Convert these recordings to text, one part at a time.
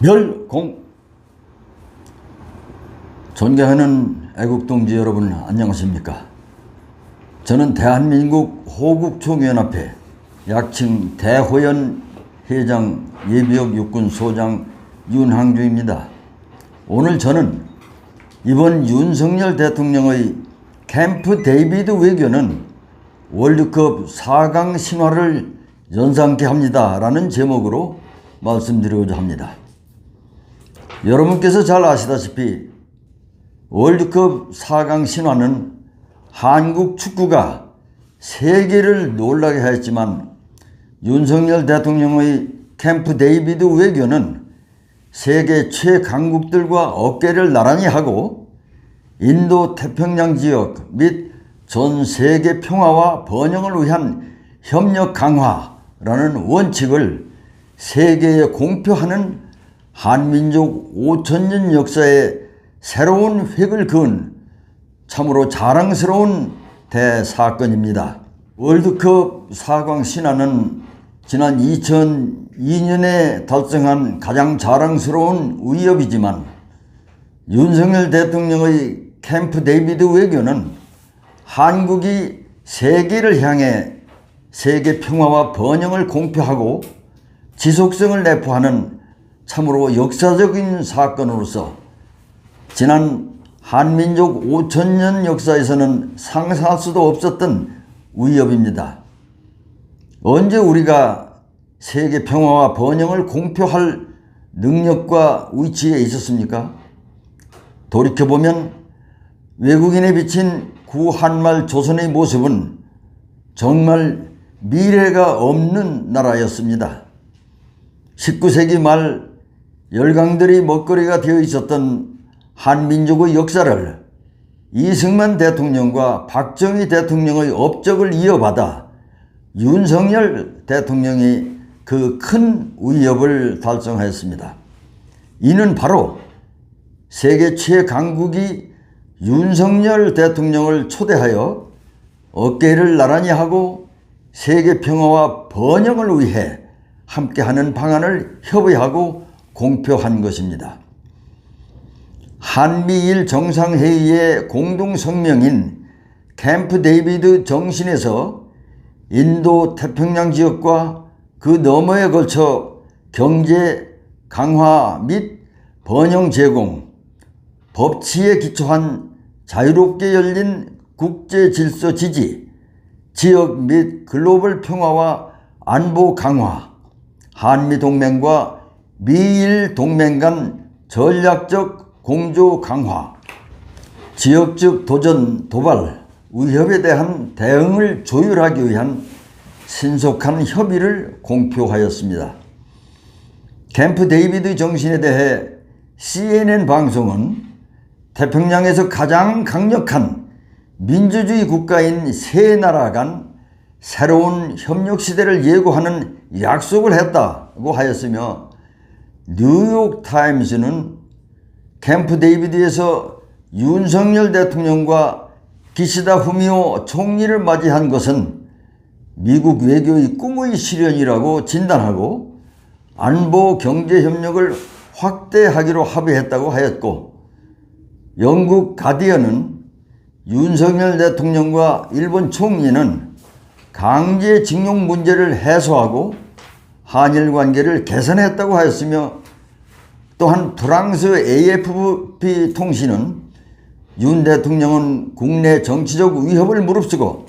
멸공. 존경하는 애국동지 여러분, 안녕하십니까? 저는 대한민국 호국총연합회 약칭 대호연 회장 예비역 육군소장 윤항주입니다. 오늘 저는 이번 윤석열 대통령의 캠프 데이비드 외교는 월드컵 4강 신화를 연상케 합니다 라는 제목으로 말씀드리고자 합니다. 여러분께서 잘 아시다시피 월드컵 4강 신화는 한국 축구가 세계를 놀라게 하였지만 윤석열 대통령의 캠프 데이비드 외교는 세계 최강국들과 어깨를 나란히 하고 인도 태평양 지역 및 전 세계 평화와 번영을 위한 협력 강화라는 원칙을 세계에 공표하는 한민족 5천년 역사의 새로운 획을 그은 참으로 자랑스러운 대사건입니다. 월드컵 4강 신화는 지난 2002년에 달성한 가장 자랑스러운 위협이지만 윤석열 대통령의 캠프 데이비드 외교는 한국이 세계를 향해 세계 평화와 번영을 공표하고 지속성을 내포하는 참으로 역사적인 사건으로서 지난 한민족 5천년 역사에서는 상상할 수도 없었던 위협입니다. 언제 우리가 세계 평화와 번영을 공표할 능력과 위치에 있었습니까? 돌이켜보면 외국인에 비친 구한말 조선의 모습은 정말 미래가 없는 나라였습니다. 19세기 말 열강들이 먹거리가 되어 있었던 한민족의 역사를 이승만 대통령과 박정희 대통령의 업적을 이어받아 윤석열 대통령이 그 큰 위협을 달성하였습니다. 이는 바로 세계 최강국이 윤석열 대통령을 초대하여 어깨를 나란히 하고 세계 평화와 번영을 위해 함께하는 방안을 협의하고 공표한 것입니다. 한미일 정상회의의 공동성명인 캠프 데이비드 정신에서 인도 태평양 지역과 그 너머에 걸쳐 경제 강화 및 번영 제공, 법치에 기초한 자유롭게 열린 국제 질서 지지, 지역 및 글로벌 평화와 안보 강화, 한미동맹과 미일 동맹 간 전략적 공조 강화, 지역적 도전, 도발, 위협에 대한 대응을 조율하기 위한 신속한 협의를 공표하였습니다. 캠프 데이비드 정신에 대해 CNN 방송은 태평양에서 가장 강력한 민주주의 국가인 세 나라 간 새로운 협력 시대를 예고하는 약속을 했다고 하였으며 뉴욕 타임스는 캠프 데이비드에서 윤석열 대통령과 기시다 후미오 총리를 맞이한 것은 미국 외교의 꿈의 실현이라고 진단하고 안보 경제 협력을 확대하기로 합의했다고 하였고, 영국 가디언은 윤석열 대통령과 일본 총리는 강제징용 문제를 해소하고 한일 관계를 개선했다고 하였으며, 또한 프랑스 AFP 통신은 윤 대통령은 국내 정치적 위협을 무릅쓰고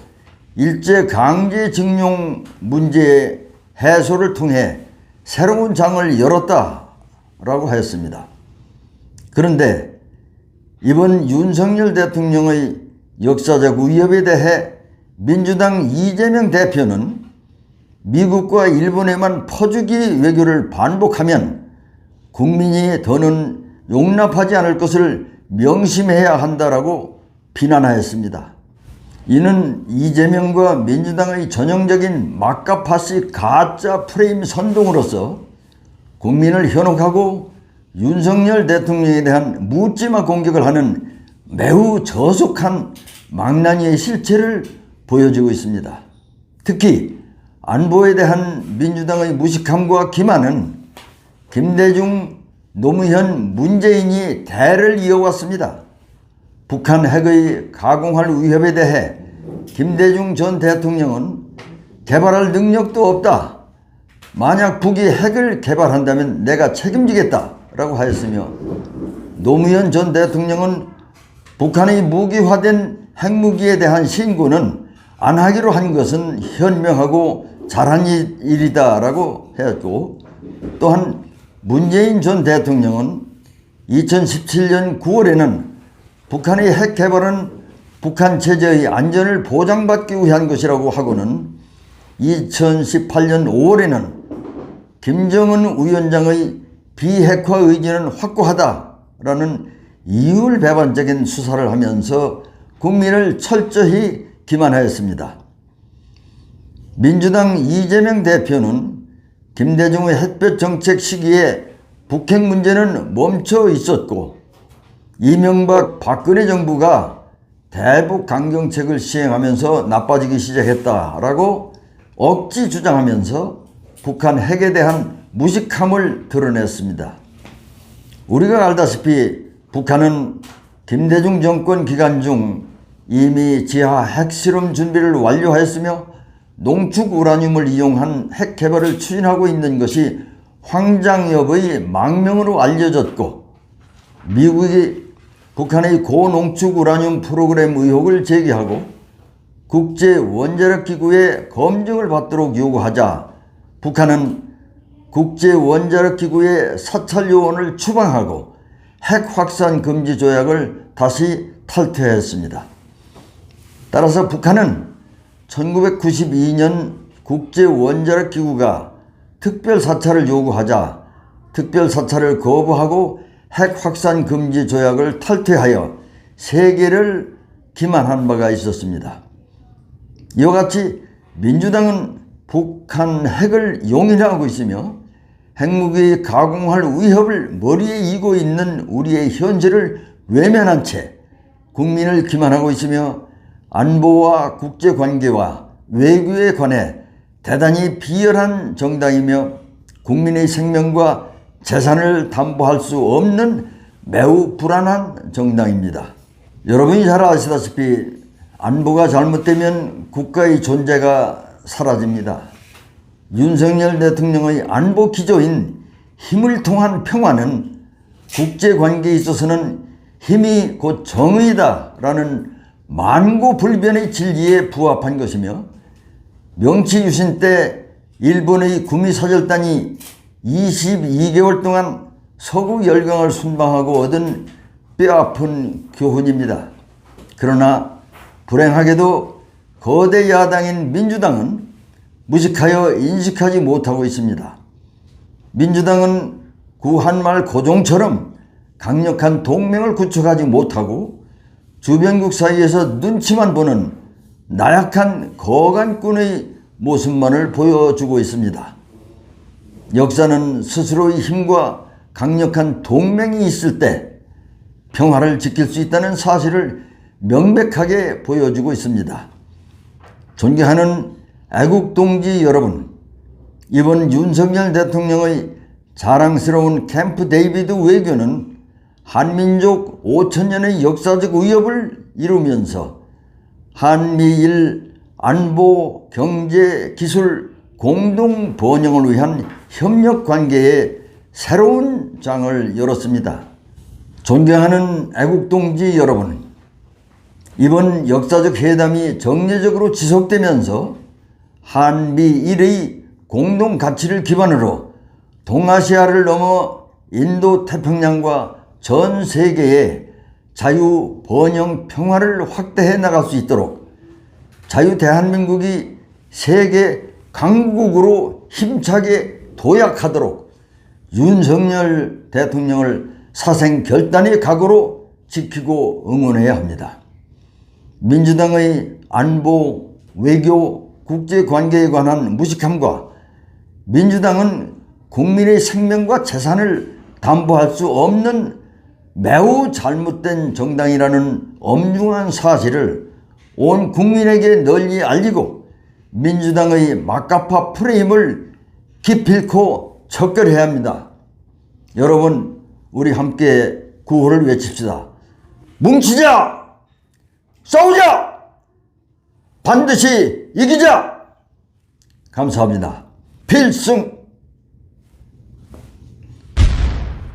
일제 강제징용 문제의 해소를 통해 새로운 장을 열었다라고 하였습니다. 그런데 이번 윤석열 대통령의 역사적 위협에 대해 민주당 이재명 대표는 미국과 일본에만 퍼주기 외교를 반복하면 국민이 더는 용납하지 않을 것을 명심해야 한다라고 비난하였습니다. 이는 이재명과 민주당의 전형적인 막가파식 가짜 프레임 선동으로서 국민을 현혹하고 윤석열 대통령에 대한 묻지마 공격을 하는 매우 저속한 망나니의 실체를 보여주고 있습니다. 특히 안보에 대한 민주당의 무식함과 기만은 김대중 노무현, 문재인이 대를 이어왔습니다. 북한 핵의 가공할 위협에 대해 김대중 전 대통령은 개발할 능력도 없다. 만약 북이 핵을 개발한다면 내가 책임지겠다 라고 하였으며, 노무현 전 대통령은 북한의 무기화된 핵무기에 대한 신고는 안 하기로 한 것은 현명하고 잘한 일이다 라고 했고, 또한 문재인 전 대통령은 2017년 9월에는 북한의 핵 개발은 북한 체제의 안전을 보장받기 위한 것이라고 하고는 2018년 5월에는 김정은 위원장의 비핵화 의지는 확고하다라는 이율배반적인 수사를 하면서 국민을 철저히 기만하였습니다. 민주당 이재명 대표는 김대중의 햇볕 정책 시기에 북핵 문제는 멈춰 있었고, 이명박 박근혜 정부가 대북 강경책을 시행하면서 나빠지기 시작했다라고 억지 주장하면서 북한 핵에 대한 무식함을 드러냈습니다. 우리가 알다시피 북한은 김대중 정권 기간 중 이미 지하 핵실험 준비를 완료하였으며 농축 우라늄을 이용한 핵 개발을 추진하고 있는 것이 황장엽의 망명으로 알려졌고, 미국이 북한의 고농축 우라늄 프로그램 의혹을 제기하고 국제원자력기구의 검증을 받도록 요구하자 북한은 국제원자력기구의 사찰 요원을 추방하고 핵 확산 금지 조약을 다시 탈퇴했습니다. 따라서 북한은 1992년 국제원자력기구가 특별사찰을 요구하자 특별사찰을 거부하고 핵 확산 금지 조약을 탈퇴하여 세계를 기만한 바가 있었습니다. 이와 같이 민주당은 북한 핵을 용인하고 있으며 핵무기 가공할 위협을 머리에 이고 있는 우리의 현실을 외면한 채 국민을 기만하고 있으며 안보와 국제관계와 외교에 관해 대단히 비열한 정당이며 국민의 생명과 재산을 담보할 수 없는 매우 불안한 정당입니다. 여러분이 잘 아시다시피 안보가 잘못되면 국가의 존재가 사라집니다. 윤석열 대통령의 안보 기조인 힘을 통한 평화는 국제관계에 있어서는 힘이 곧 정의다라는 만고불변의 진리에 부합한 것이며, 명치유신 때 일본의 구미사절단이 22개월 동안 서구 열강을 순방하고 얻은 뼈아픈 교훈입니다. 그러나 불행하게도 거대 야당인 민주당은 무식하여 인식하지 못하고 있습니다. 민주당은 구한말 고종처럼 강력한 동맹을 구축하지 못하고 주변국 사이에서 눈치만 보는 나약한 거간꾼의 모습만을 보여주고 있습니다. 역사는 스스로의 힘과 강력한 동맹이 있을 때 평화를 지킬 수 있다는 사실을 명백하게 보여주고 있습니다. 존경하는 애국동지 여러분, 이번 윤석열 대통령의 자랑스러운 캠프 데이비드 외교는 한민족 5천년의 역사적 위협을 이루면서 한미일 안보, 경제, 기술 공동 번영을 위한 협력 관계에 새로운 장을 열었습니다. 존경하는 애국동지 여러분, 이번 역사적 회담이 정례적으로 지속되면서 한미일의 공동 가치를 기반으로 동아시아를 넘어 인도 태평양과 전 세계에 자유, 번영, 평화를 확대해 나갈 수 있도록 자유 대한민국이 세계 강국으로 힘차게 도약하도록 윤석열 대통령을 사생결단의 각오로 지키고 응원해야 합니다. 민주당의 안보, 외교, 국제관계에 관한 무식함과 민주당은 국민의 생명과 재산을 담보할 수 없는 매우 잘못된 정당이라는 엄중한 사실을 온 국민에게 널리 알리고 민주당의 막가파 프레임을 기필코 척결해야 합니다. 여러분, 우리 함께 구호를 외칩시다. 뭉치자! 싸우자! 반드시 이기자! 감사합니다. 필승!